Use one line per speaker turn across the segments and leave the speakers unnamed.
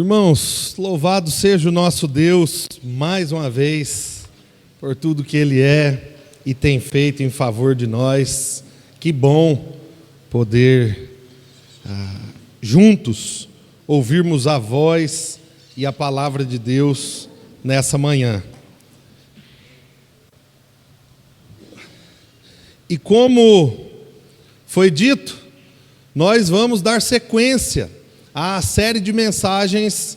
Irmãos, louvado seja o nosso Deus mais uma vez por tudo que Ele é e tem feito em favor de nós. Que bom poder juntos ouvirmos a voz e a palavra de Deus nessa manhã. E como foi dito, nós vamos dar sequência à série de mensagens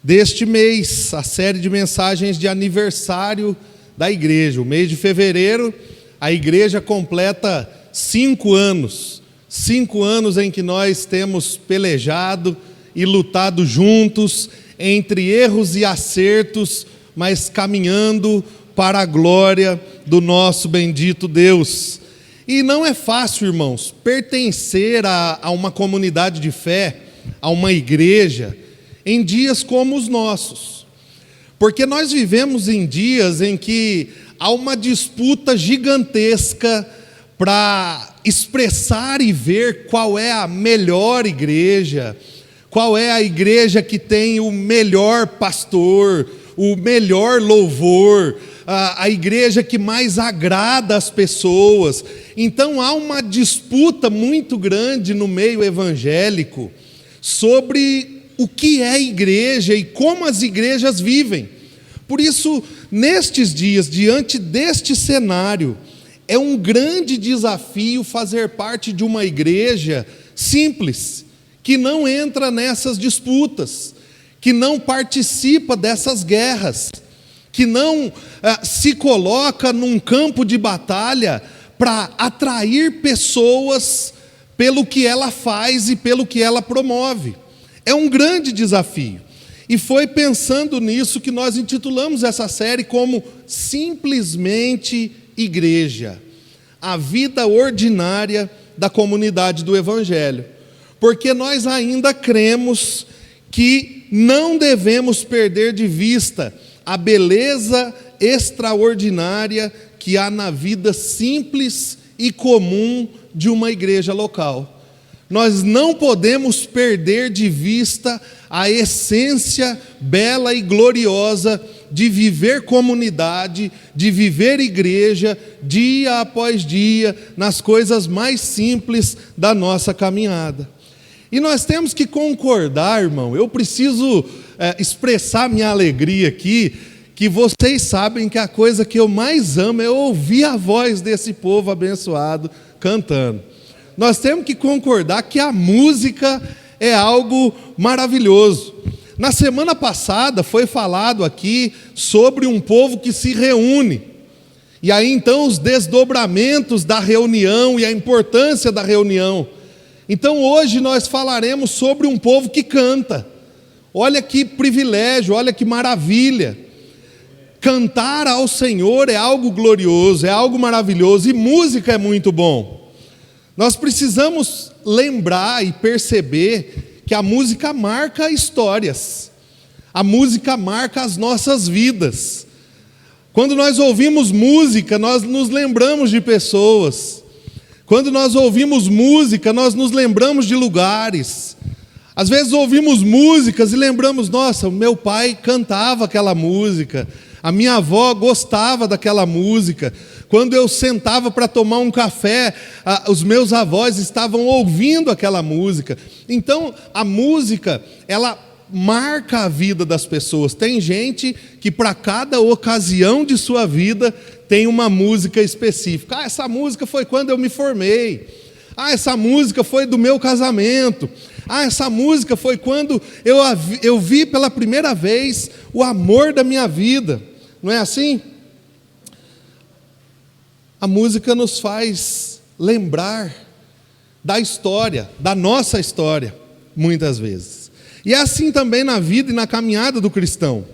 deste mês, a série de mensagens de aniversário da igreja. O mês de fevereiro, a igreja completa 5 anos. 5 anos em que nós temos pelejado e lutado juntos, entre erros e acertos, mas caminhando para a glória do nosso bendito Deus. E não é fácil, irmãos, pertencer a uma comunidade de fé, a uma igreja, em dias como os nossos. Porque nós vivemos em dias em que há uma disputa gigantesca para expressar e ver qual é a melhor igreja, qual é a igreja que tem o melhor pastor, o melhor louvor, a igreja que mais agrada as pessoas. Então há uma disputa muito grande no meio evangélico sobre o que é igreja e como as igrejas vivem. Por isso, nestes dias, diante deste cenário, é um grande desafio fazer parte de uma igreja simples, que não entra nessas disputas, que não participa dessas guerras, que não se coloca num campo de batalha para atrair pessoas pelo que ela faz e pelo que ela promove. É um grande desafio. E foi pensando nisso que nós intitulamos essa série como Simplesmente Igreja, a vida ordinária da comunidade do Evangelho. Porque nós ainda cremos que não devemos perder de vista a beleza extraordinária que há na vida simples e comum de uma igreja local. Nós não podemos perder de vista a essência bela e gloriosa de viver comunidade, de viver igreja, dia após dia, nas coisas mais simples da nossa caminhada. E nós temos que concordar, irmão, eu preciso expressar minha alegria aqui, que vocês sabem que a coisa que eu mais amo é ouvir a voz desse povo abençoado cantando. Nós temos que concordar que a música é algo maravilhoso. Na semana passada foi falado aqui sobre um povo que se reúne. E aí então os desdobramentos da reunião e a importância da reunião. Então hoje nós falaremos sobre um povo que canta. Olha que privilégio, olha que maravilha. Cantar ao Senhor é algo glorioso, é algo maravilhoso, e música é muito bom. Nós precisamos lembrar e perceber que a música marca histórias, a música marca as nossas vidas. Quando nós ouvimos música, nós nos lembramos de pessoas. Quando nós ouvimos música, nós nos lembramos de lugares. Às vezes ouvimos músicas e lembramos, nossa, o meu pai cantava aquela música, a minha avó gostava daquela música. Quando eu sentava para tomar um café, os meus avós estavam ouvindo aquela música. Então, a música, ela marca a vida das pessoas. Tem gente que para cada ocasião de sua vida tem uma música específica. Essa música foi quando eu me formei. Essa música foi do meu casamento. Essa música foi quando eu vi pela primeira vez o amor da minha vida. Não é assim? A música nos faz lembrar da história, da nossa história, muitas vezes. E é assim também na vida e na caminhada do cristão.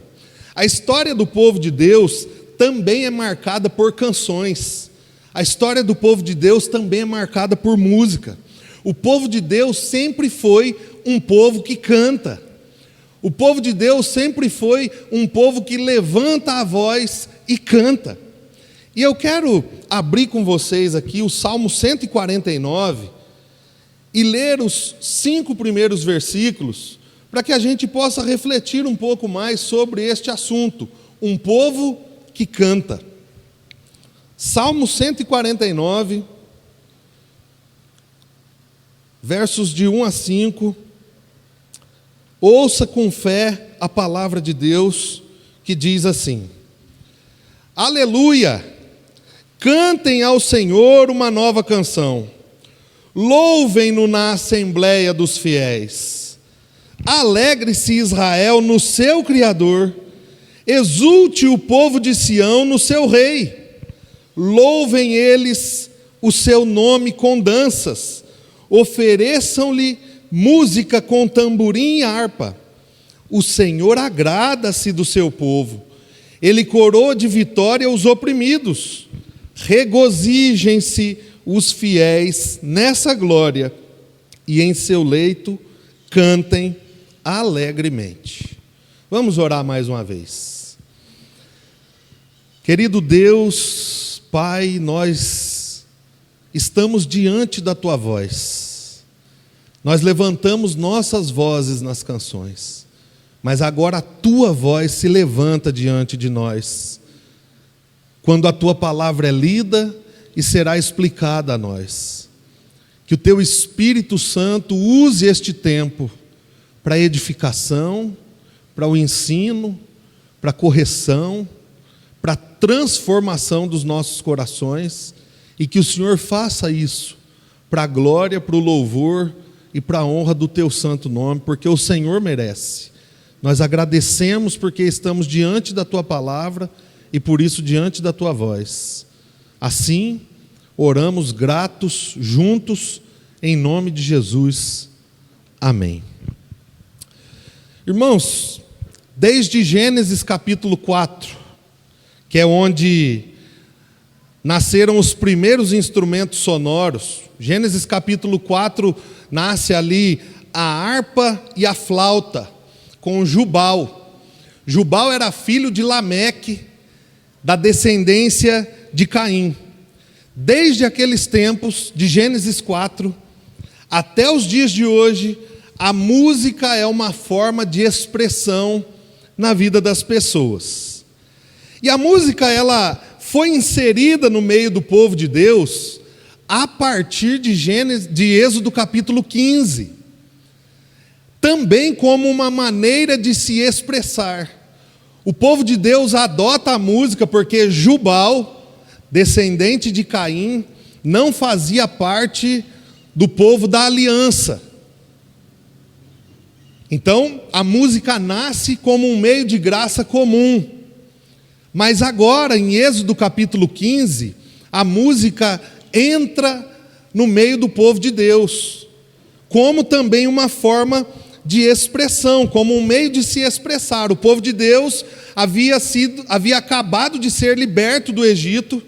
A história do povo de Deus também é marcada por canções. A história do povo de Deus também é marcada por música. O povo de Deus sempre foi um povo que canta. O povo de Deus sempre foi um povo que levanta a voz e canta. E eu quero abrir com vocês aqui o Salmo 149 e ler os 5 primeiros versículos, para que a gente possa refletir um pouco mais sobre este assunto, um povo que canta. Salmo 149, versos de 1 a 5. Ouça com fé a palavra de Deus, que diz assim: Aleluia! Cantem ao Senhor uma nova canção. Louvem-no na assembleia dos fiéis. Alegre-se Israel no seu Criador. Exulte o povo de Sião no seu Rei. Louvem eles o seu nome com danças. Ofereçam-lhe música com tamborim e harpa. O Senhor agrada-se do seu povo. Ele coroa de vitória os oprimidos. Regozijem-se os fiéis nessa glória, e em seu leito cantem alegremente. Vamos orar mais uma vez. Querido Deus, Pai, nós estamos diante da Tua voz. Nós levantamos nossas vozes nas canções, mas agora a Tua voz se levanta diante de nós, quando a Tua palavra é lida e será explicada a nós. Que o Teu Espírito Santo use este tempo para edificação, para o ensino, para a correção, para a transformação dos nossos corações, e que o Senhor faça isso para a glória, para o louvor e para a honra do Teu santo nome, porque o Senhor merece. Nós agradecemos porque estamos diante da Tua palavra e por isso diante da Tua voz. Assim, oramos gratos juntos em nome de Jesus. Amém. Irmãos, desde Gênesis capítulo 4, que é onde nasceram os primeiros instrumentos sonoros, Gênesis capítulo 4 nasce ali a harpa e a flauta, com Jubal. Jubal era filho de Lameque, da descendência de Caim. Desde aqueles tempos, de Gênesis 4, até os dias de hoje, a música é uma forma de expressão na vida das pessoas. E a música, ela foi inserida no meio do povo de Deus a partir de Êxodo capítulo 15. Também como uma maneira de se expressar. O povo de Deus adota a música porque Jubal, descendente de Caim, não fazia parte do povo da aliança. Então, a música nasce como um meio de graça comum. Mas agora, em Êxodo capítulo 15, a música entra no meio do povo de Deus, como também uma forma de expressão, como um meio de se expressar. O povo de Deus havia acabado de ser liberto do Egito,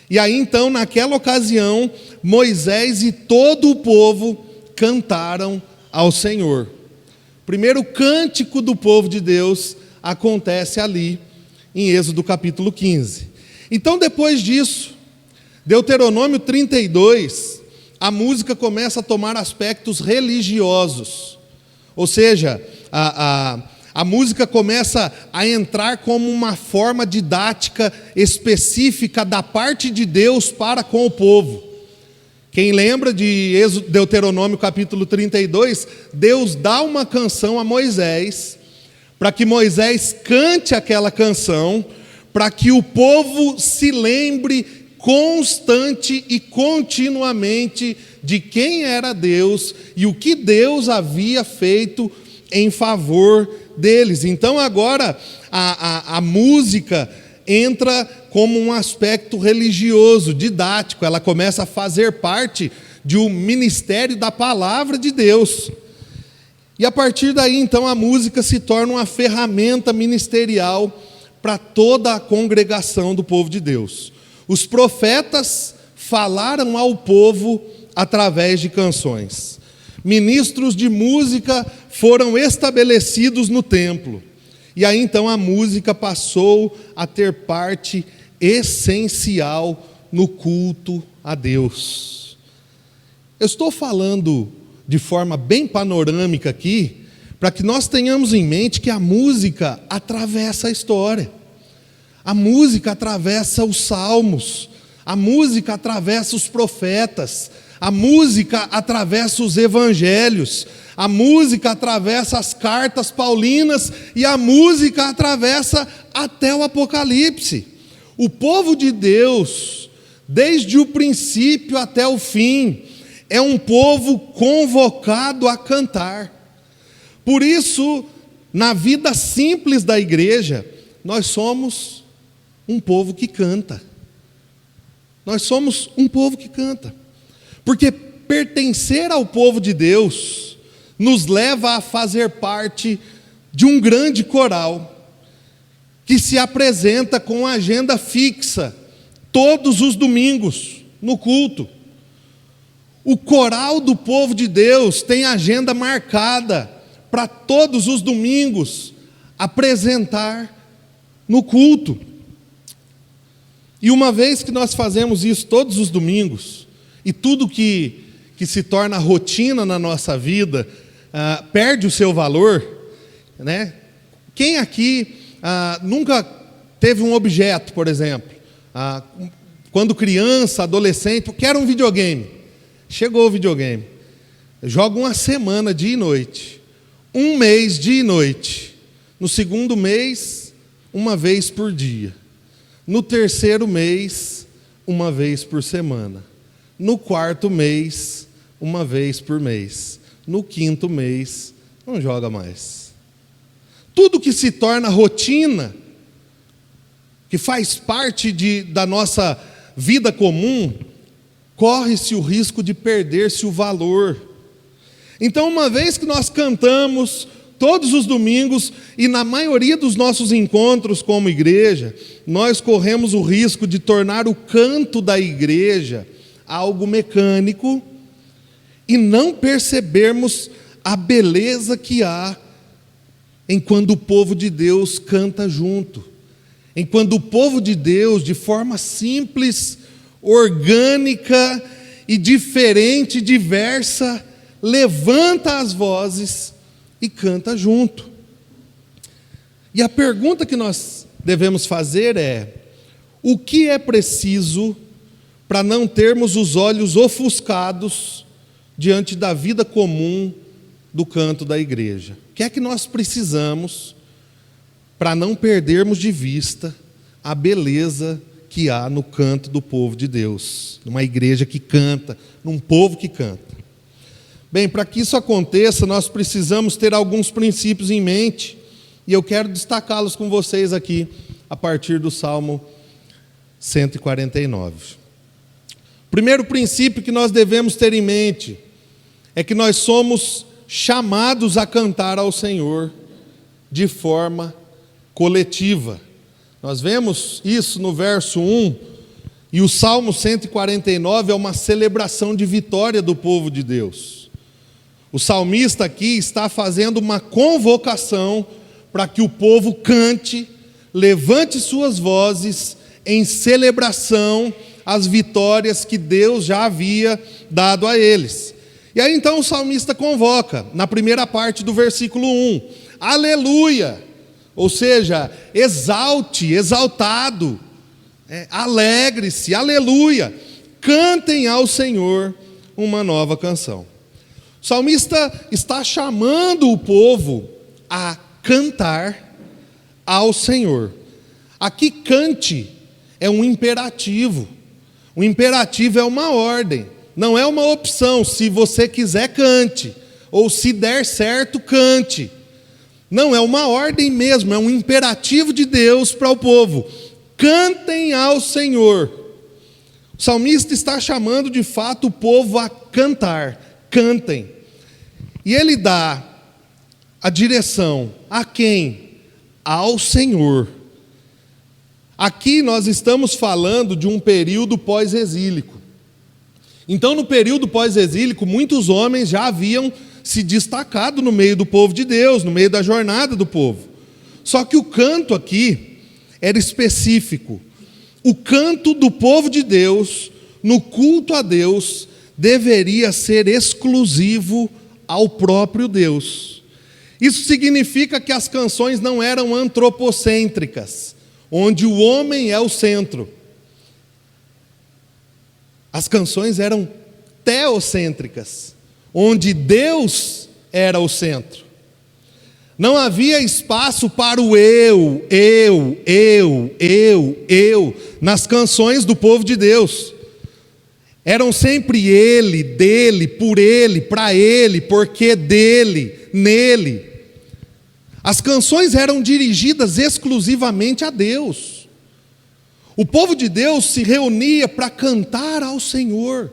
e aí então, naquela ocasião, Moisés e todo o povo cantaram ao Senhor. O primeiro cântico do povo de Deus acontece ali, em Êxodo capítulo 15. Então, depois disso, Deuteronômio 32, a música começa a tomar aspectos religiosos. Ou seja, a música começa a entrar como uma forma didática específica da parte de Deus para com o povo. Quem lembra de Deuteronômio capítulo 32, Deus dá uma canção a Moisés, para que Moisés cante aquela canção, para que o povo se lembre constante e continuamente de quem era Deus e o que Deus havia feito em favor deles. Então agora a música entra como um aspecto religioso, didático, ela começa a fazer parte de um ministério da palavra de Deus. E a partir daí, então, a música se torna uma ferramenta ministerial para toda a congregação do povo de Deus. Os profetas falaram ao povo através de canções. Ministros de música foram estabelecidos no templo. E aí, então, a música passou a ter parte essencial no culto a Deus. Eu estou falando de forma bem panorâmica aqui, para que nós tenhamos em mente que a música atravessa a história. A música atravessa os salmos, a música atravessa os profetas, a música atravessa os evangelhos, a música atravessa as cartas paulinas e a música atravessa até o Apocalipse. O povo de Deus, desde o princípio até o fim, é um povo convocado a cantar. Por isso, na vida simples da igreja, nós somos um povo que canta. Nós somos um povo que canta. Porque pertencer ao povo de Deus nos leva a fazer parte de um grande coral que se apresenta com agenda fixa todos os domingos no culto. O coral do povo de Deus tem agenda marcada para todos os domingos apresentar no culto. E uma vez que nós fazemos isso todos os domingos, e tudo que se torna rotina na nossa vida perde o seu valor, né? Quem aqui nunca teve um objeto, por exemplo, quando criança, adolescente, quer um videogame, chegou o videogame, joga uma semana dia e noite, um mês dia e noite, no segundo mês, uma vez por dia, no terceiro mês, uma vez por semana, no quarto mês, uma vez por mês, no quinto mês, não joga mais. Tudo que se torna rotina, que faz parte da nossa vida comum, corre-se o risco de perder-se o valor. Então, uma vez que nós cantamos todos os domingos, e na maioria dos nossos encontros como igreja, nós corremos o risco de tornar o canto da igreja algo mecânico, e não percebermos a beleza que há em quando o povo de Deus canta junto, em quando o povo de Deus, de forma simples, orgânica e diferente, diversa, levanta as vozes e canta junto. E a pergunta que nós devemos fazer é: o que é preciso para não termos os olhos ofuscados diante da vida comum do canto da igreja? O que é que nós precisamos para não perdermos de vista a beleza que há no canto do povo de Deus, numa igreja que canta, num povo que canta? Bem, para que isso aconteça, nós precisamos ter alguns princípios em mente, e eu quero destacá-los com vocês aqui, a partir do Salmo 149. O primeiro princípio que nós devemos ter em mente é que nós somos chamados a cantar ao Senhor de forma coletiva. Nós vemos isso no verso 1, e o Salmo 149 é uma celebração de vitória do povo de Deus. O salmista aqui está fazendo uma convocação para que o povo cante, levante suas vozes em celebração às vitórias que Deus já havia dado a eles. E aí então o salmista convoca, na primeira parte do versículo 1, aleluia, ou seja, exalte, exaltado, alegre-se, aleluia, cantem ao Senhor uma nova canção. O salmista está chamando o povo a cantar ao Senhor. Aqui cante é um imperativo. O imperativo é uma ordem, não é uma opção. Se você quiser, cante, ou se der certo, cante. Não, é uma ordem mesmo, é um imperativo de Deus para o povo. Cantem ao Senhor. O salmista está chamando de fato o povo a cantar. Cantem. E ele dá a direção a quem? Ao Senhor. Aqui nós estamos falando de um período pós-exílico. Então, no período pós-exílico, muitos homens já haviam se destacado no meio do povo de Deus, no meio da jornada do povo. Só que o canto aqui era específico. O canto do povo de Deus, no culto a Deus, deveria ser exclusivo ao próprio Deus. Isso significa que as canções não eram antropocêntricas, onde o homem é o centro. As canções eram teocêntricas, onde Deus era o centro. Não havia espaço para o eu nas canções do povo de Deus. Eram sempre ele, dele, por ele, para ele, porque dele, nele. As canções eram dirigidas exclusivamente a Deus. O povo de Deus se reunia para cantar ao Senhor.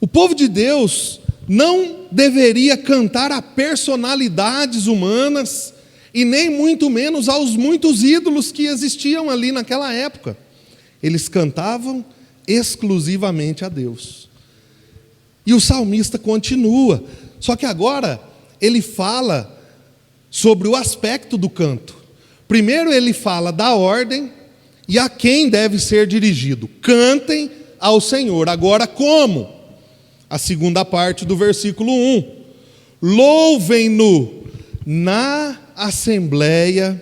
O povo de Deus não deveria cantar a personalidades humanas e nem muito menos aos muitos ídolos que existiam ali naquela época. Eles cantavam exclusivamente a Deus. E o salmista continua, só que agora ele fala sobre o aspecto do canto. Primeiro ele fala da ordem e a quem deve ser dirigido. Cantem ao Senhor. Agora como? A segunda parte do versículo 1. Louvem-no na assembleia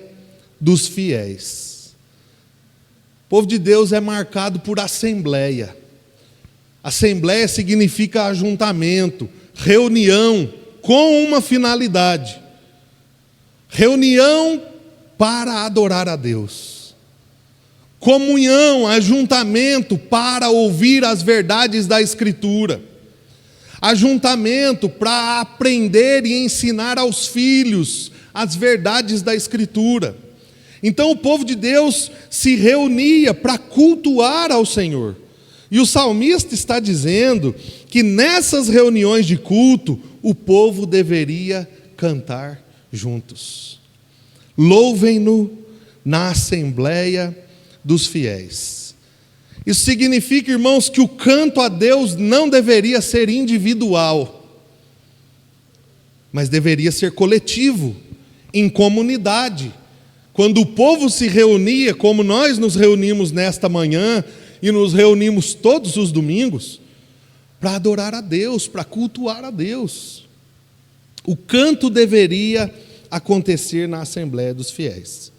dos fiéis. O povo de Deus é marcado por assembleia. Assembleia significa ajuntamento, reunião com uma finalidade. Reunião para adorar a Deus. Comunhão, ajuntamento para ouvir as verdades da Escritura. Ajuntamento para aprender e ensinar aos filhos as verdades da Escritura. Então o povo de Deus se reunia para cultuar ao Senhor. E o salmista está dizendo que nessas reuniões de culto, o povo deveria cantar juntos. Louvem-no na assembleia dos fiéis. Isso significa, irmãos, que o canto a Deus não deveria ser individual, mas deveria ser coletivo, em comunidade. Quando o povo se reunia, como nós nos reunimos nesta manhã, e nos reunimos todos os domingos, para adorar a Deus, para cultuar a Deus. O canto deveria acontecer na Assembleia dos Fiéis.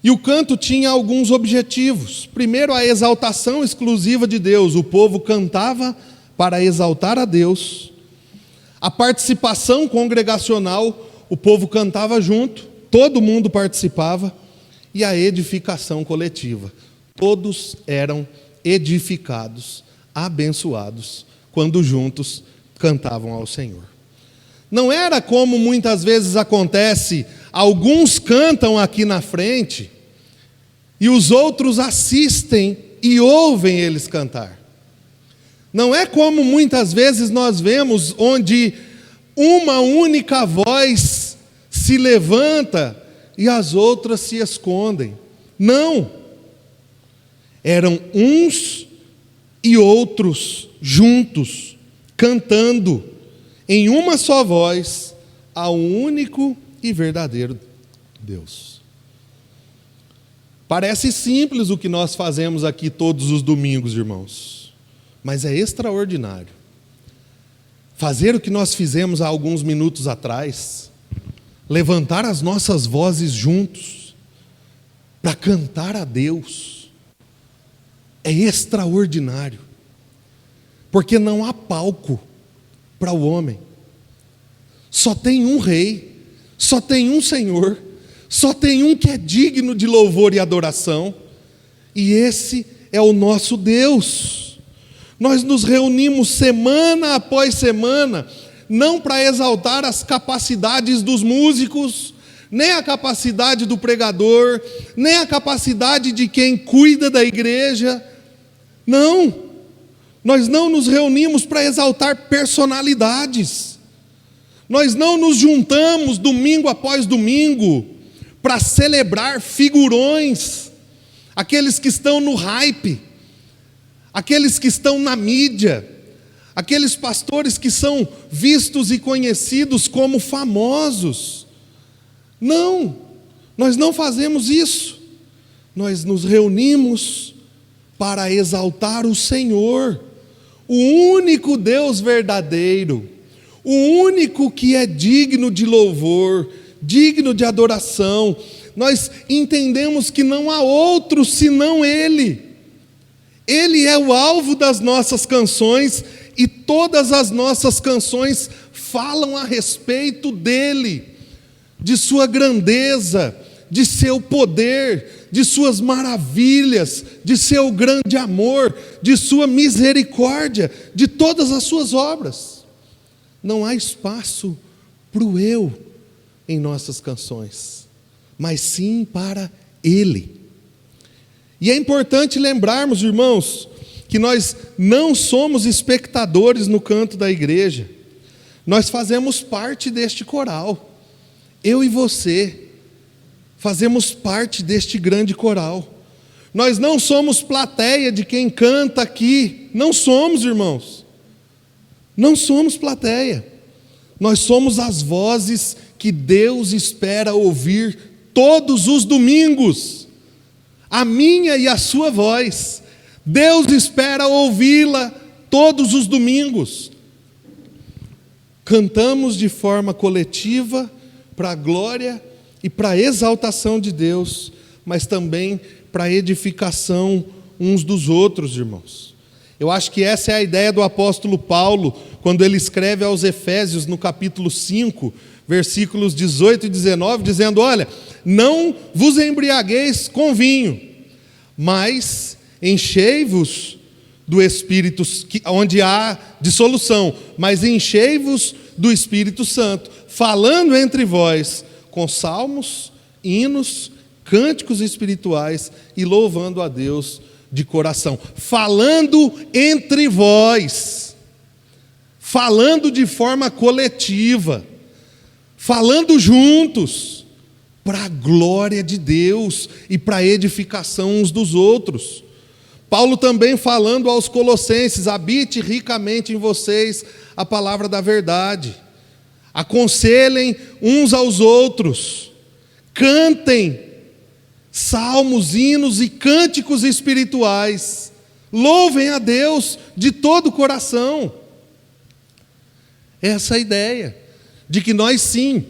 E o canto tinha alguns objetivos. Primeiro, a exaltação exclusiva de Deus. O povo cantava para exaltar a Deus. A participação congregacional, o povo cantava junto, todo mundo participava. E a edificação coletiva. Todos eram edificados, abençoados, quando juntos cantavam ao Senhor. Não era como muitas vezes acontece, alguns cantam aqui na frente, e os outros assistem e ouvem eles cantar. Não é como muitas vezes nós vemos, onde uma única voz se levanta e as outras se escondem. Não. Eram uns e outros juntos, cantando em uma só voz ao único e verdadeiro Deus. Parece simples o que nós fazemos aqui todos os domingos, irmãos, mas é extraordinário. Fazer o que nós fizemos há alguns minutos atrás, levantar as nossas vozes juntos, para cantar a Deus, é extraordinário, porque não há palco para o homem, só tem um rei, só tem um Senhor, só tem um que é digno de louvor e adoração, e esse é o nosso Deus. Nós nos reunimos semana após semana, não para exaltar as capacidades dos músicos, nem a capacidade do pregador, nem a capacidade de quem cuida da igreja. Não, nós não nos reunimos para exaltar personalidades. Nós não nos juntamos domingo após domingo para celebrar figurões, aqueles que estão no hype, aqueles que estão na mídia, aqueles pastores que são vistos e conhecidos como famosos. Não, nós não fazemos isso. Nós nos reunimos para exaltar o Senhor, o único Deus verdadeiro, o único que é digno de louvor, digno de adoração. Nós entendemos que não há outro senão Ele. Ele é o alvo das nossas canções e todas as nossas canções falam a respeito dEle, de sua grandeza, de seu poder, de suas maravilhas, de seu grande amor, de sua misericórdia, de todas as suas obras. Não há espaço para o eu em nossas canções, mas sim para Ele. E é importante lembrarmos, irmãos, que nós não somos espectadores no canto da igreja. Nós fazemos parte deste coral. Eu e você fazemos parte deste grande coral. Nós não somos plateia de quem canta aqui. Não somos, irmãos. Não somos plateia. Nós somos as vozes que Deus espera ouvir todos os domingos. A minha e a sua voz. Deus espera ouvi-la todos os domingos. Cantamos de forma coletiva para a glória e para a exaltação de Deus, mas também para a edificação uns dos outros, irmãos. Eu acho que essa é a ideia do apóstolo Paulo, quando ele escreve aos Efésios, no capítulo 5, versículos 18 e 19, dizendo: olha, não vos embriagueis com vinho, mas enchei-vos do Espírito, onde há dissolução, mas enchei-vos do Espírito Santo, falando entre vós com salmos, hinos, cânticos espirituais e louvando a Deus de coração. Falando entre vós, falando de forma coletiva, falando juntos, para a glória de Deus e para a edificação uns dos outros. Paulo também falando aos Colossenses: habite ricamente em vocês a palavra da verdade, aconselhem uns aos outros, cantem salmos, hinos e cânticos espirituais, louvem a Deus de todo o coração. Essa é a ideia, de que nós sim,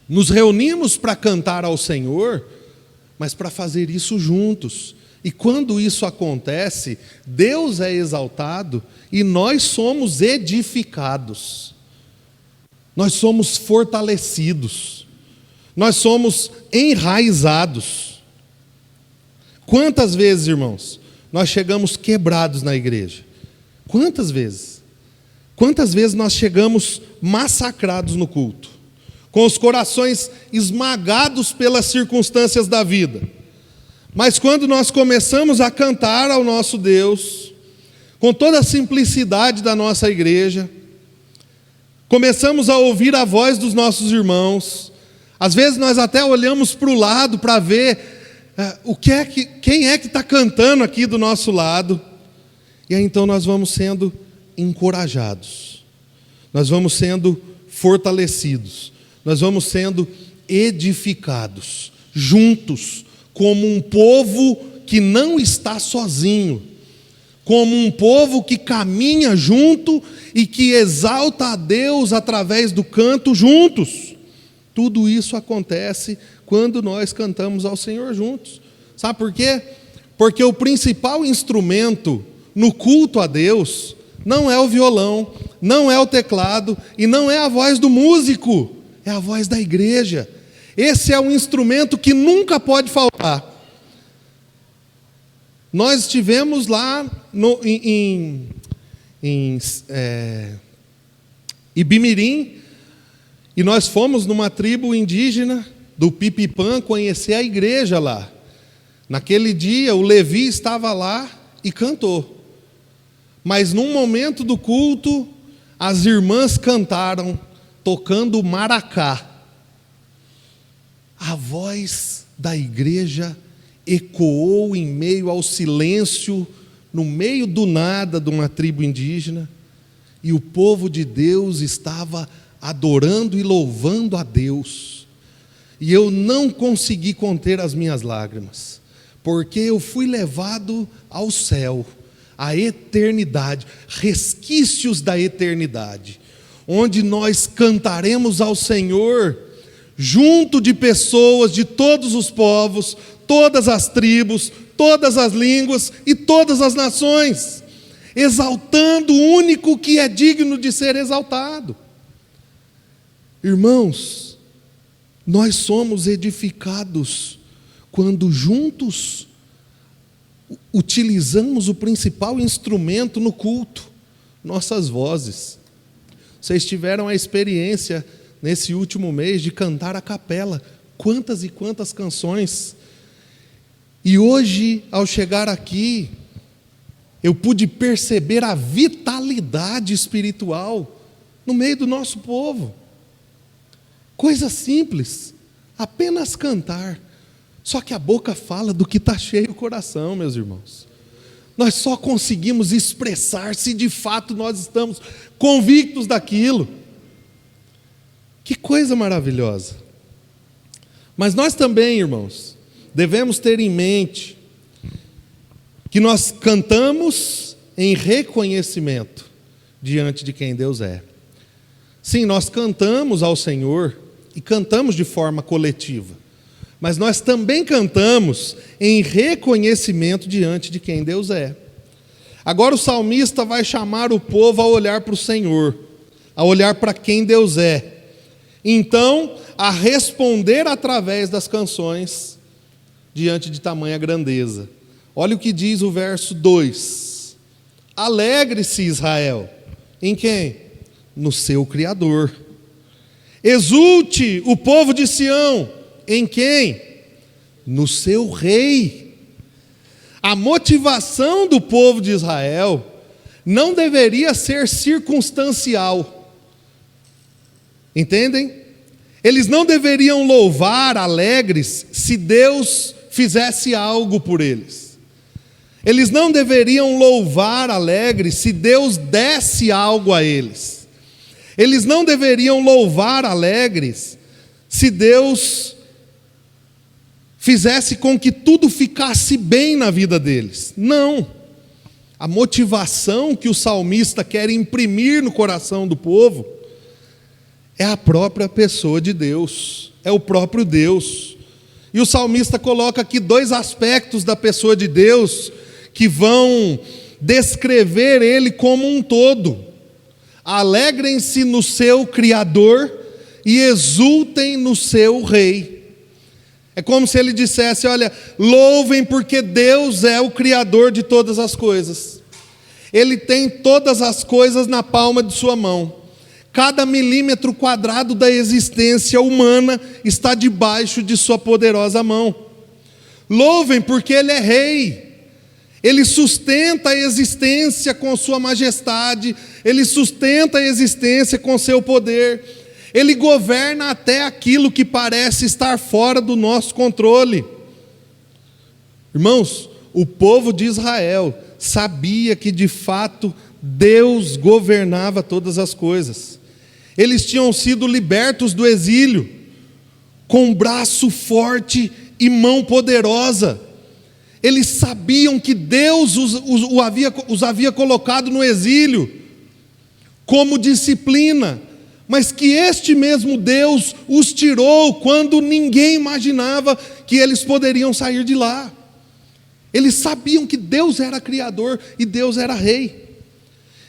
nos reunimos para cantar ao Senhor, mas para fazer isso juntos. E quando isso acontece, Deus é exaltado e nós somos edificados. Nós somos fortalecidos. Nós somos enraizados. Quantas vezes, irmãos, nós chegamos quebrados na igreja? Quantas vezes? Quantas vezes nós chegamos massacrados no culto, com os corações esmagados pelas circunstâncias da vida? Mas quando nós começamos a cantar ao nosso Deus, com toda a simplicidade da nossa igreja, começamos a ouvir a voz dos nossos irmãos, às vezes nós até olhamos para o lado para ver quem é que está cantando aqui do nosso lado, e aí então nós vamos sendo encorajados, nós vamos sendo fortalecidos, nós vamos sendo edificados, juntos, como um povo que não está sozinho, como um povo que caminha junto e que exalta a Deus através do canto juntos. Tudo isso acontece quando nós cantamos ao Senhor juntos. Sabe por quê? Porque o principal instrumento no culto a Deus não é o violão, não é o teclado e não é a voz do músico, é a voz da igreja. Esse é um instrumento que nunca pode faltar. Nós estivemos lá em Ibimirim, e nós fomos numa tribo indígena do Pipipã conhecer a igreja lá. Naquele dia o Levi estava lá e cantou. Mas num momento do culto, as irmãs cantaram, tocando maracá. A voz da igreja ecoou em meio ao silêncio, no meio do nada de uma tribo indígena, e o povo de Deus estava adorando e louvando a Deus. E eu não consegui conter as minhas lágrimas, porque eu fui levado ao céu, à eternidade, resquícios da eternidade. onde nós cantaremos ao Senhor, junto de pessoas de todos os povos, todas as tribos, todas as línguas e todas as nações, exaltando o único que é digno de ser exaltado. Irmãos, nós somos edificados quando juntos utilizamos o principal instrumento no culto, nossas vozes. Vocês tiveram a experiência nesse último mês de cantar a capela, quantas e quantas canções. E hoje, ao chegar aqui, eu pude perceber a vitalidade espiritual no meio do nosso povo. Coisa simples, apenas cantar. Só que a boca fala do que está cheio o coração, meus irmãos. Nós só conseguimos expressar se de fato nós estamos convictos daquilo. Que coisa maravilhosa. Mas nós também, irmãos, devemos ter em mente que nós cantamos em reconhecimento diante de quem Deus é. Sim, nós cantamos ao Senhor e cantamos de forma coletiva, mas nós também cantamos em reconhecimento diante de quem Deus é. Agora o salmista vai chamar o povo a olhar para o Senhor, a olhar para quem Deus é. Então, a responder através das canções diante de tamanha grandeza. Olha o que diz o verso 2. Alegre-se Israel. Em quem? No seu Criador. Exulte o povo de Sião. Em quem? No seu Rei. A motivação do povo de Israel não deveria ser circunstancial. Entendem? Eles não deveriam louvar alegres se Deus fizesse algo por eles. Eles não deveriam louvar alegres se Deus desse algo a eles. Eles não deveriam louvar alegres se Deus fizesse com que tudo ficasse bem na vida deles. Não. A motivação que o salmista quer imprimir no coração do povo é a própria pessoa de Deus, é o próprio Deus. E o salmista coloca aqui dois aspectos da pessoa de Deus que vão descrever ele como um todo. Alegrem-se no seu Criador e exultem no seu Rei. É como se ele dissesse, olha, louvem porque Deus é o Criador de todas as coisas. Ele tem todas as coisas na palma de sua mão. Cada milímetro quadrado da existência humana está debaixo de sua poderosa mão. Louvem porque Ele é Rei. Ele sustenta a existência com sua majestade. Ele sustenta a existência com seu poder. Ele governa até aquilo que parece estar fora do nosso controle. Irmãos, o povo de Israel sabia que de fato Deus governava todas as coisas. Eles tinham sido libertos do exílio com braço forte e mão poderosa. Eles sabiam que Deus os havia colocado no exílio como disciplina, mas que este mesmo Deus os tirou quando ninguém imaginava que eles poderiam sair de lá. Eles sabiam que Deus era Criador e Deus era Rei.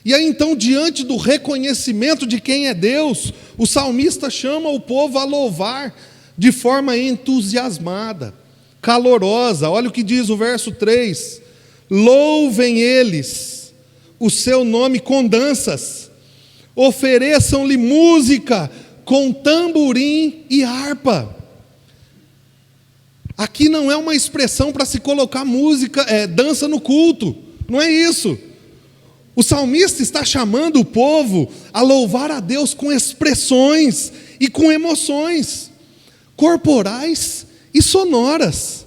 E aí então, diante do reconhecimento de quem é Deus, o salmista chama o povo a louvar de forma entusiasmada, calorosa. Olha o que diz o verso 3: louvem eles o seu nome com danças, ofereçam-lhe música com tamborim e harpa. Aqui não é uma expressão para se colocar música, dança no culto, não é isso. O salmista está chamando o povo a louvar a Deus com expressões e com emoções corporais e sonoras,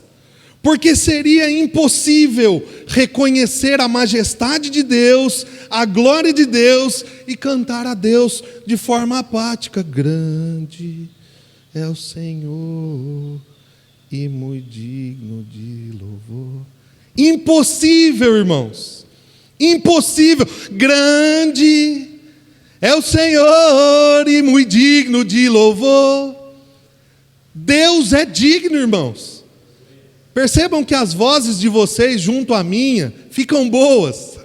porque seria impossível reconhecer a majestade de Deus, a glória de Deus e cantar a Deus de forma apática. Grande é o Senhor e muito digno de louvor. Impossível, irmãos. Impossível. Grande É o Senhor e muito digno de louvor. Deus é digno, irmãos. Percebam que as vozes de vocês junto à minha ficam boas.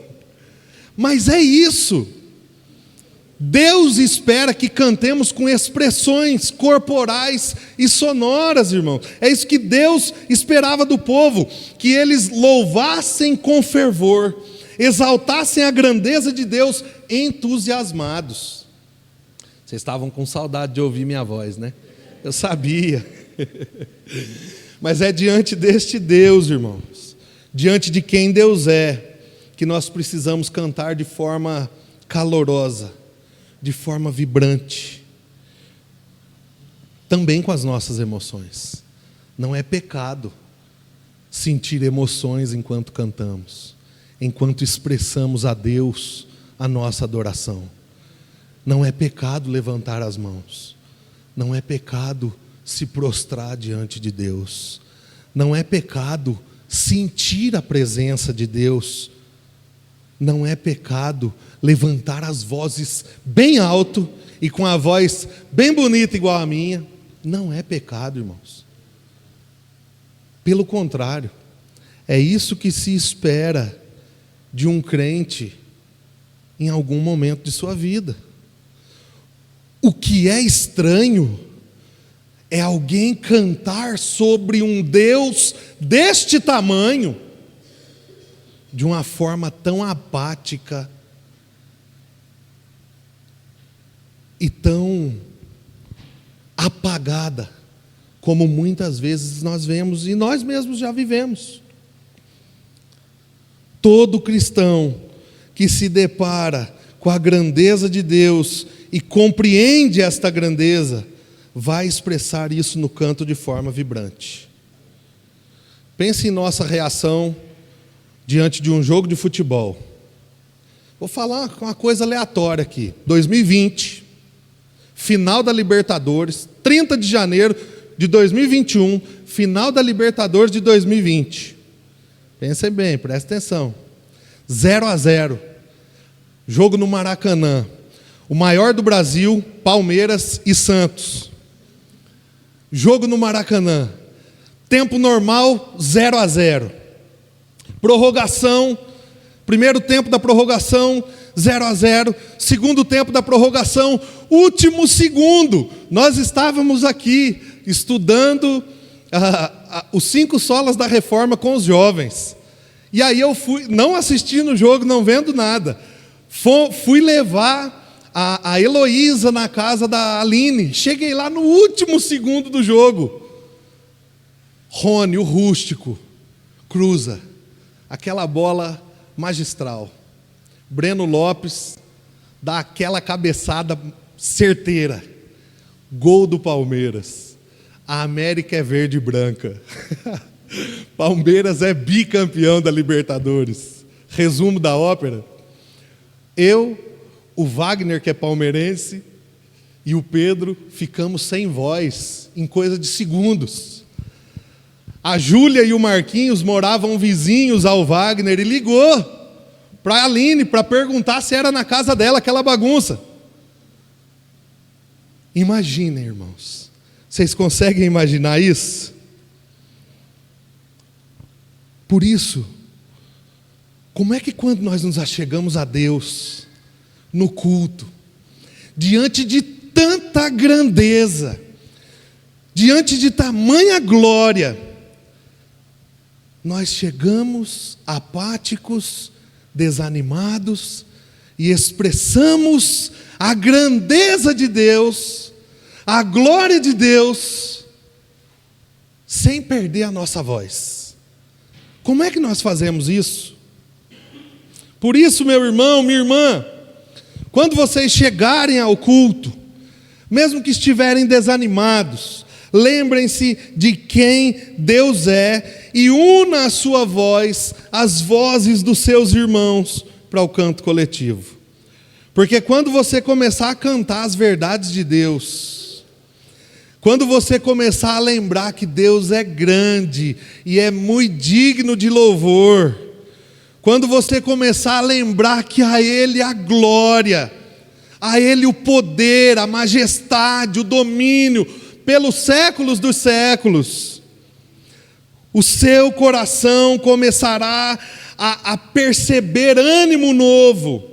Mas é isso. Deus espera que cantemos com expressões corporais e sonoras, irmãos. É isso que Deus esperava do povo, que eles louvassem com fervor, exaltassem a grandeza de Deus entusiasmados. Vocês estavam com saudade de ouvir minha voz, né? Eu sabia. Mas é diante deste Deus, irmãos, diante de quem Deus é, que nós precisamos cantar de forma calorosa, de forma vibrante, também com as nossas emoções. Não é pecado sentir emoções enquanto cantamos, enquanto expressamos a Deus a nossa adoração. Não é pecado levantar as mãos, não é pecado se prostrar diante de Deus, não é pecado sentir a presença de Deus, não é pecado levantar as vozes bem alto e com a voz bem bonita igual a minha. Não é pecado, irmãos. Pelo contrário, é isso que se espera de um crente em algum momento de sua vida. O que é estranho é alguém cantar sobre um Deus deste tamanho de uma forma tão apática e tão apagada, como muitas vezes nós vemos e nós mesmos já vivemos. Todo cristão que se depara com a grandeza de Deus e compreende esta grandeza, vai expressar isso no canto de forma vibrante. Pense em nossa reação diante de um jogo de futebol. Vou falar uma coisa aleatória aqui. 2020, final da Libertadores, 30 de janeiro de 2021, final da Libertadores de 2020. Pensem bem, prestem atenção. 0-0. Jogo no Maracanã. O maior do Brasil, Palmeiras e Santos. Jogo no Maracanã. Tempo normal, 0-0. Prorrogação, primeiro tempo da prorrogação, 0-0. Segundo tempo da prorrogação, último segundo. Nós estávamos aqui estudando os 5 solas da Reforma com os jovens. E aí eu fui, não assistindo o jogo, não vendo nada. Fui levar a Heloísa na casa da Aline. Cheguei lá no último segundo do jogo. Rony, o rústico, cruza aquela bola magistral. Breno Lopes dá aquela cabeçada certeira. Gol do Palmeiras. A América é verde e branca. Palmeiras é bicampeão da Libertadores. Resumo da ópera. Eu, o Wagner, que é palmeirense, e o Pedro ficamos sem voz em coisa de segundos. A Júlia e o Marquinhos moravam vizinhos ao Wagner e ligou para a Aline para perguntar se era na casa dela aquela bagunça. Imaginem, irmãos. Vocês conseguem imaginar isso? Por isso, como é que quando nós nos achegamos a Deus, no culto, diante de tanta grandeza, diante de tamanha glória, nós chegamos apáticos, desanimados, e expressamos a grandeza de Deus, a glória de Deus, sem perder a nossa voz. Como é que nós fazemos isso? Por isso, meu irmão, minha irmã, quando vocês chegarem ao culto, mesmo que estiverem desanimados, lembrem-se de quem Deus é e una a sua voz às vozes dos seus irmãos para o canto coletivo. Porque quando você começar a cantar as verdades de Deus, quando você começar a lembrar que Deus é grande e é muito digno de louvor, quando você começar a lembrar que a Ele a glória, A Ele o poder, a majestade, o domínio, pelos séculos dos séculos. O seu coração começará a perceber ânimo novo.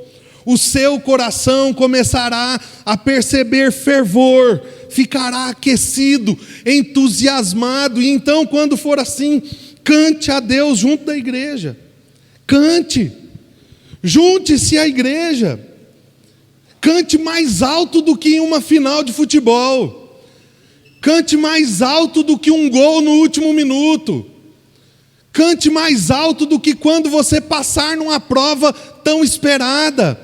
O seu coração começará a perceber fervor, ficará aquecido, entusiasmado. E então, quando for assim, cante a Deus junto da igreja. Cante. Junte-se à igreja. Cante mais alto do que em uma final de futebol. Cante mais alto do que um gol no último minuto. Cante mais alto do que quando você passar numa prova tão esperada.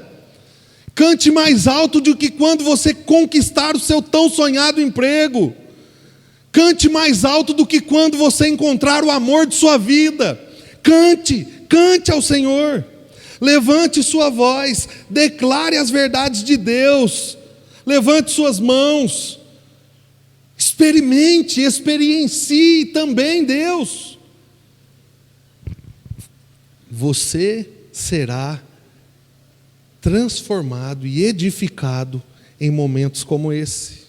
Cante mais alto do que quando você conquistar o seu tão sonhado emprego. Cante mais alto do que quando você encontrar o amor de sua vida. Cante, cante ao Senhor. Levante sua voz, declare as verdades de Deus. Levante suas mãos. Experimente, experiencie também Deus. Você será transformado e edificado em momentos como esse.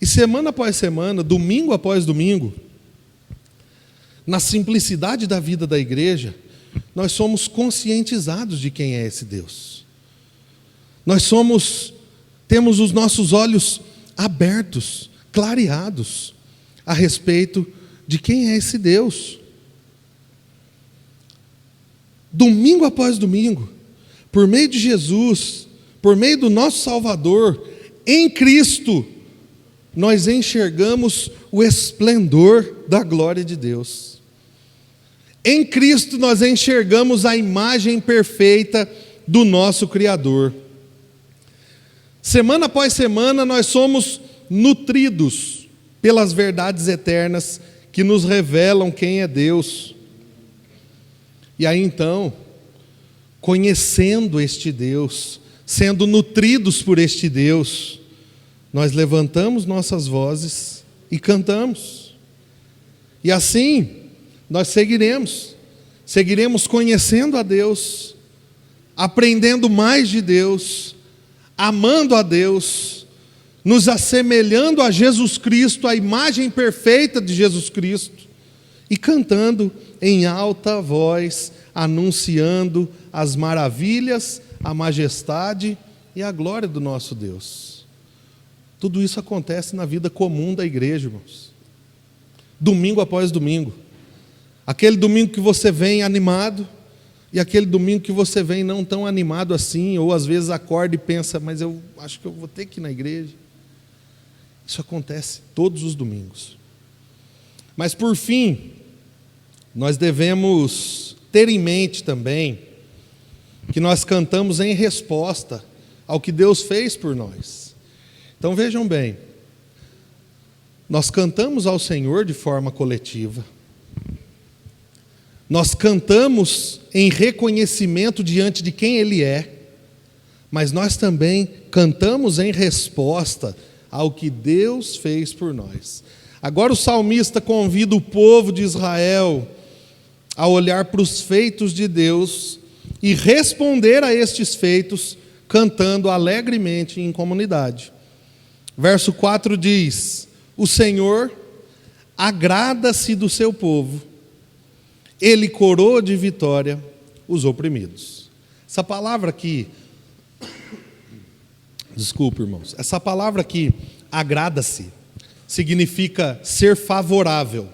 E semana após semana, domingo após domingo, na simplicidade da vida da igreja, nós somos conscientizados de quem é esse Deus. Temos os nossos olhos abertos, clareados, a respeito de quem é esse Deus. Domingo após domingo, por meio de Jesus, por meio do nosso Salvador, em Cristo, nós enxergamos o esplendor da glória de Deus. Em Cristo nós enxergamos a imagem perfeita do nosso Criador. Semana após semana nós somos nutridos pelas verdades eternas que nos revelam quem é Deus. E aí então, conhecendo este Deus, sendo nutridos por este Deus, nós levantamos nossas vozes e cantamos. E assim, nós seguiremos conhecendo a Deus, aprendendo mais de Deus, amando a Deus, nos assemelhando a Jesus Cristo, a imagem perfeita de Jesus Cristo, e cantando em alta voz, anunciando as maravilhas, a majestade e a glória do nosso Deus. Tudo isso acontece na vida comum da igreja, irmãos. Domingo após domingo. Aquele domingo que você vem animado, e aquele domingo que você vem não tão animado assim, ou às vezes acorda e pensa, mas eu acho que eu vou ter que ir na igreja. Isso acontece todos os domingos. Mas por fim, nós devemos ter em mente também que nós cantamos em resposta ao que Deus fez por nós. Então vejam bem, nós cantamos ao Senhor de forma coletiva, nós cantamos em reconhecimento diante de quem Ele é, mas nós também cantamos em resposta ao que Deus fez por nós. Agora o salmista convida o povo de Israel a olhar para os feitos de Deus e responder a estes feitos cantando alegremente em comunidade. Verso 4 diz: o Senhor agrada-se do seu povo, Ele coroa de vitória os oprimidos. Essa palavra aqui, desculpe, irmãos, essa palavra aqui, agrada-se, significa ser favorável,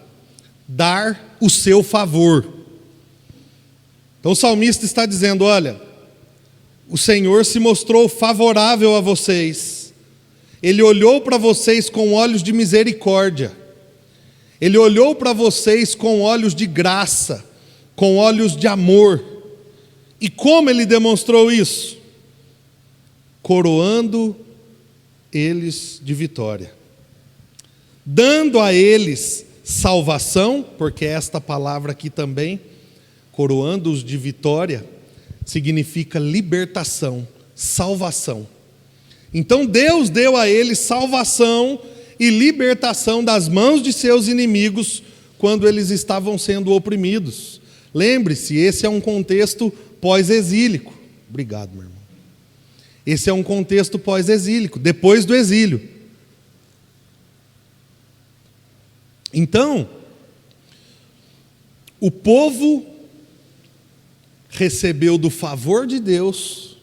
dar o seu favor. Então o salmista está dizendo: olha, o Senhor se mostrou favorável a vocês, Ele olhou para vocês com olhos de misericórdia, Ele olhou para vocês com olhos de graça, com olhos de amor. E como Ele demonstrou isso? Coroando eles de vitória, dando a eles salvação, porque esta palavra aqui também, coroando-os de vitória, significa libertação, salvação. Então Deus deu a eles salvação e libertação das mãos de seus inimigos quando eles estavam sendo oprimidos. Lembre-se, esse é um contexto pós-exílico. Obrigado, meu irmão. Esse é um contexto pós-exílico, depois do exílio. Então, o povo recebeu do favor de Deus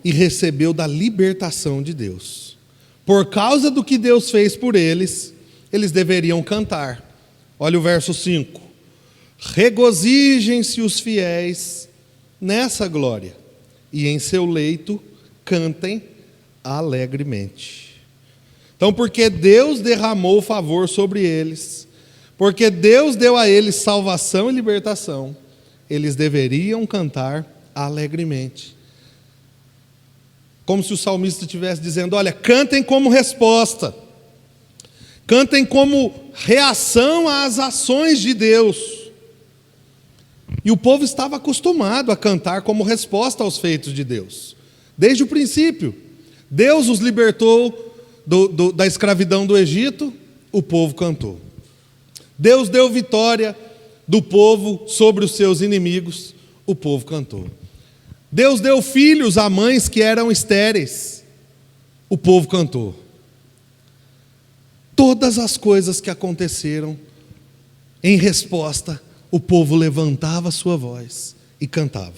e recebeu da libertação de Deus. Por causa do que Deus fez por eles, eles deveriam cantar. Olha o verso 5. Regozijem-se os fiéis nessa glória, e em seu leito cantem alegremente. Então, porque Deus derramou favor sobre eles, porque Deus deu a eles salvação e libertação, eles deveriam cantar alegremente. Como se o salmista estivesse dizendo: olha, cantem como resposta, cantem como reação às ações de Deus. E o povo estava acostumado a cantar como resposta aos feitos de Deus. Desde o princípio, Deus os libertou da escravidão do Egito, o povo cantou. Deus deu vitória do povo sobre os seus inimigos, o povo cantou. Deus deu filhos a mães que eram estéreis, o povo cantou. Todas as coisas que aconteceram, em resposta, o povo levantava a sua voz e cantava.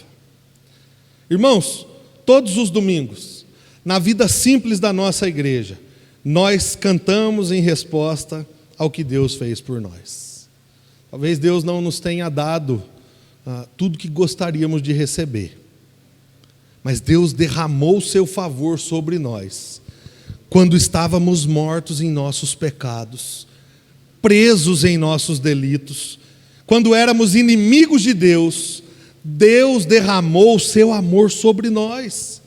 Irmãos, todos os domingos, na vida simples da nossa igreja, nós cantamos em resposta ao que Deus fez por nós. Talvez Deus não nos tenha dado tudo que gostaríamos de receber, mas Deus derramou o seu favor sobre nós, quando estávamos mortos em nossos pecados, presos em nossos delitos, quando éramos inimigos de Deus, Deus derramou o seu amor sobre nós.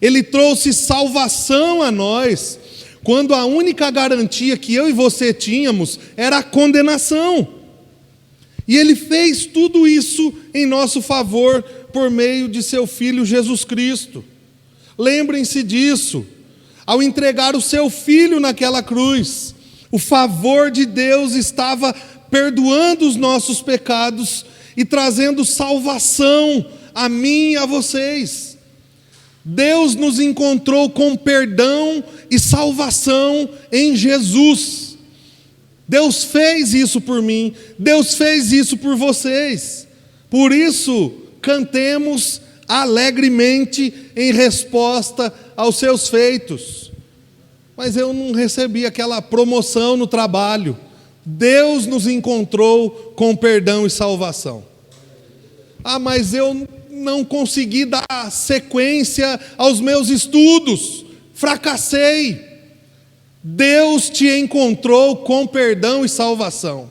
Ele trouxe salvação a nós, quando a única garantia que eu e você tínhamos era a condenação. E Ele fez tudo isso em nosso favor por meio de seu Filho Jesus Cristo. Lembrem-se disso. Ao entregar o seu Filho naquela cruz, o favor de Deus estava perdoando os nossos pecados e trazendo salvação a mim e a vocês. Deus nos encontrou com perdão e salvação em Jesus. Deus fez isso por mim, Deus fez isso por vocês. Por isso, cantemos alegremente em resposta aos seus feitos. Mas eu não recebi aquela promoção no trabalho. Deus nos encontrou com perdão e salvação. Mas eu não consegui dar sequência aos meus estudos, fracassei. Deus te encontrou com perdão e salvação.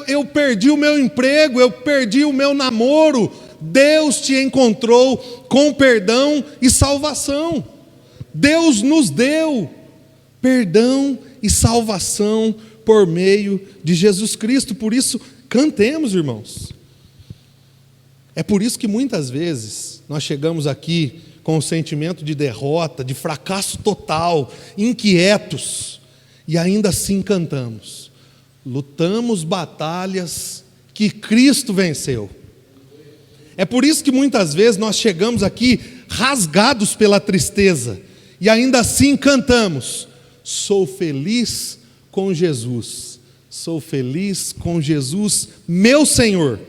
Eu perdi o meu emprego, eu perdi o meu namoro. Deus te encontrou com perdão e salvação. Deus nos deu perdão e salvação por meio de Jesus Cristo. Por isso, cantemos, irmãos. É por isso que muitas vezes nós chegamos aqui com o sentimento de derrota, de fracasso total, inquietos, e ainda assim cantamos. Lutamos batalhas que Cristo venceu. É por isso que muitas vezes nós chegamos aqui rasgados pela tristeza, e ainda assim cantamos: sou feliz com Jesus, sou feliz com Jesus, meu Senhor.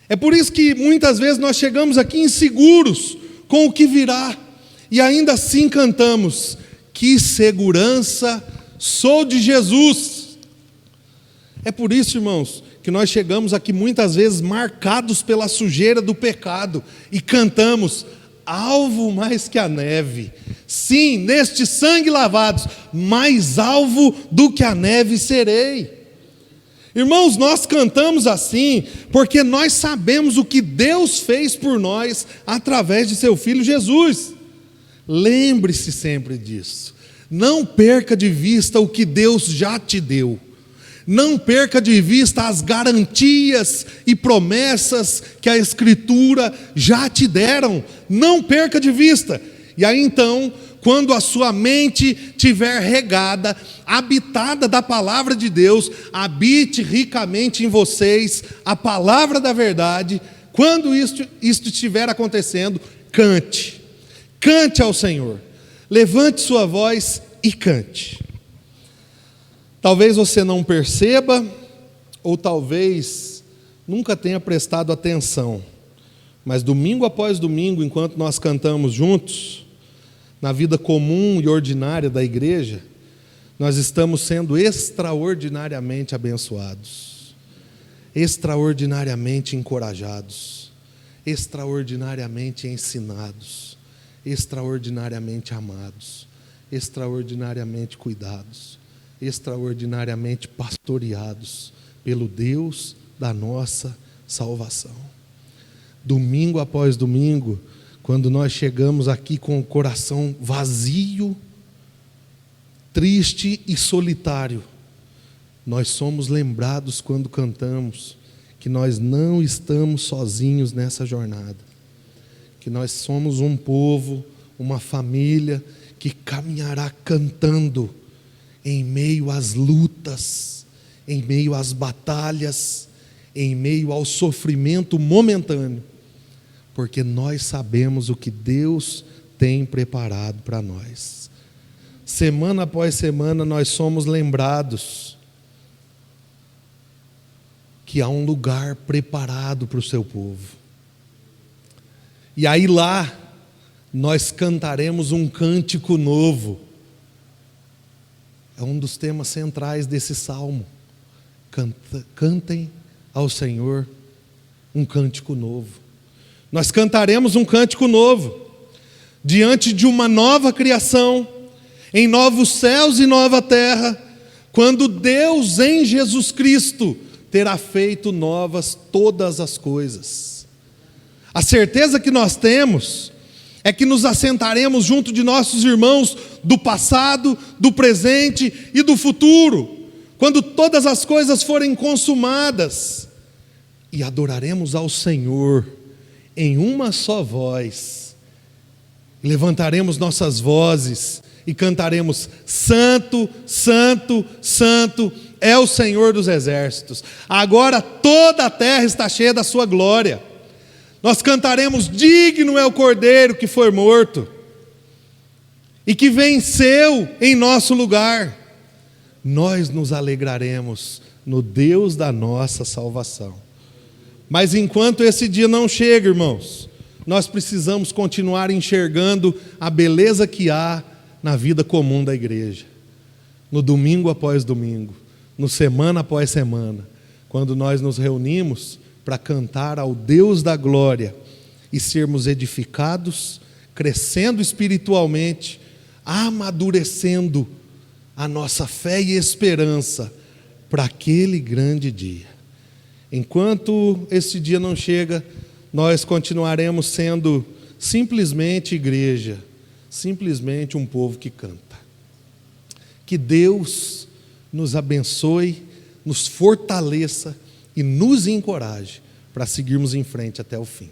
É por isso que muitas vezes nós chegamos aqui inseguros com o que virá, e ainda assim cantamos: que segurança sou de Jesus. É por isso, irmãos, que nós chegamos aqui muitas vezes marcados pela sujeira do pecado, e cantamos: alvo mais que a neve, sim, neste sangue lavados, mais alvo do que a neve serei. Irmãos, nós cantamos assim porque nós sabemos o que Deus fez por nós através de seu Filho Jesus. Lembre-se sempre disso. Não perca de vista o que Deus já te deu. Não perca de vista as garantias e promessas que a Escritura já te deram. Não perca de vista. E aí então, quando a sua mente estiver regada, habitada da palavra de Deus, habite ricamente em vocês a palavra da verdade. Quando isto estiver acontecendo, cante. Cante ao Senhor. Levante sua voz e cante. Talvez você não perceba, ou talvez nunca tenha prestado atenção, mas domingo após domingo, enquanto nós cantamos juntos, na vida comum e ordinária da igreja, nós estamos sendo extraordinariamente abençoados, extraordinariamente encorajados, extraordinariamente ensinados, extraordinariamente amados, extraordinariamente cuidados, extraordinariamente pastoreados pelo Deus da nossa salvação. Domingo após domingo, quando nós chegamos aqui com o coração vazio, triste e solitário, nós somos lembrados quando cantamos que nós não estamos sozinhos nessa jornada, que nós somos um povo, uma família que caminhará cantando em meio às lutas, em meio às batalhas, em meio ao sofrimento momentâneo, porque nós sabemos o que Deus tem preparado para nós. Semana após semana nós somos lembrados que há um lugar preparado para o seu povo. E aí lá nós cantaremos um cântico novo. É um dos temas centrais desse salmo. Cantem ao Senhor um cântico novo. Nós cantaremos um cântico novo, diante de uma nova criação, em novos céus e nova terra, quando Deus em Jesus Cristo terá feito novas todas as coisas. A certeza que nós temos é que nos assentaremos junto de nossos irmãos do passado, do presente e do futuro, quando todas as coisas forem consumadas, e adoraremos ao Senhor em uma só voz, levantaremos nossas vozes e cantaremos: Santo, Santo, Santo é o Senhor dos exércitos. Agora toda a terra está cheia da sua glória. Nós cantaremos: digno é o Cordeiro que foi morto e que venceu em nosso lugar. Nós nos alegraremos no Deus da nossa salvação. Mas enquanto esse dia não chega, irmãos, nós precisamos continuar enxergando a beleza que há na vida comum da igreja, no domingo após domingo, no semana após semana, quando nós nos reunimos para cantar ao Deus da glória e sermos edificados, crescendo espiritualmente, amadurecendo a nossa fé e esperança para aquele grande dia. Enquanto esse dia não chega, nós continuaremos sendo simplesmente igreja, simplesmente um povo que canta. Que Deus nos abençoe, nos fortaleça e nos encoraje para seguirmos em frente até o fim.